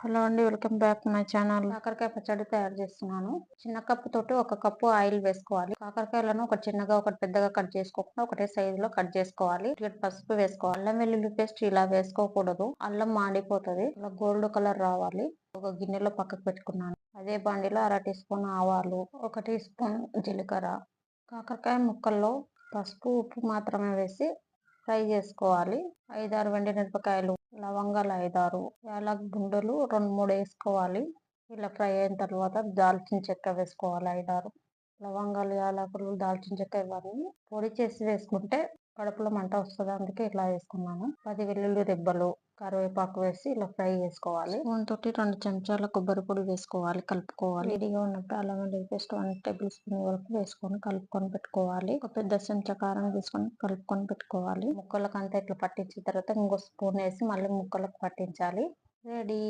Hello అండి, welcome back my channel. కాకరకాయ పచ్చడి తయారు చేస్తున్నాను. చిన్న కప్పు తోటి 1 కప్పు ఆయిల్ వేసుకోవాలి. కాకరకాయలను ఒకటి చిన్నగా ఒకటి పెద్దగా కట్ చేసుకోకుండా ఒకటే సైజులో కట్ చేసుకోవాలి. పసుపు వేసుకోవాలి. అల్లం వెల్లుల్లి పేస్ట్ ఇలా వేసుకోకూడదు, అల్లం మాడిపోతుంది. ఇలా గోల్డ్ కలర్ రావాలి. ఒక గిన్నెలో పక్కకు పెట్టుకున్నాను. అదే బండిలో 1/2 టీ స్పూన్ ఆవాలు, 1 టీ స్పూన్ జీలకర్ర, కాకరకాయ ముక్కల్లో పసుపు ఉప్పు మాత్రమే వేసి ఫ్రై చేసుకోవాలి. 5-6 మిరపకాయలు, లవంగాలు 5-6, యాలక్ గుండలు 2-3 వేసుకోవాలి. ఇలా ఫ్రై అయిన తర్వాత దాల్చిన చెక్క వేసుకోవాలి. 5-6 లవంగాలు, యాలకులు, దాల్చిన చెక్క ఇవన్నీ పొడి చేసి వేసుకుంటే కడుపులో మంట వస్తుంది. అందుకే ఇట్లా వేసుకున్నాను. 10 వెల్లుల్లి రెబ్బలు, కరివేపాకు వేసి ఇలా ఫ్రై చేసుకోవాలి. స్పూన్ తోటి 2 చెంచాల కొబ్బరి పొడి వేసుకోవాలి. కలుపుకోవాలి. వేడిగా ఉన్నప్పుడు అల్లం వెల్లుల్లి పేస్ట్ 1 టేబుల్ స్పూన్ వరకు వేసుకొని కలుపుకొని పెట్టుకోవాలి. ఒక పెద్ద చెంచా కారం వేసుకొని కలుపుకొని పెట్టుకోవాలి. ముక్కలకు అంతా ఇట్లా పట్టించిన తర్వాత ఇంకో స్పూన్ వేసి మళ్ళీ ముక్కలకు పట్టించాలి. రెడీ.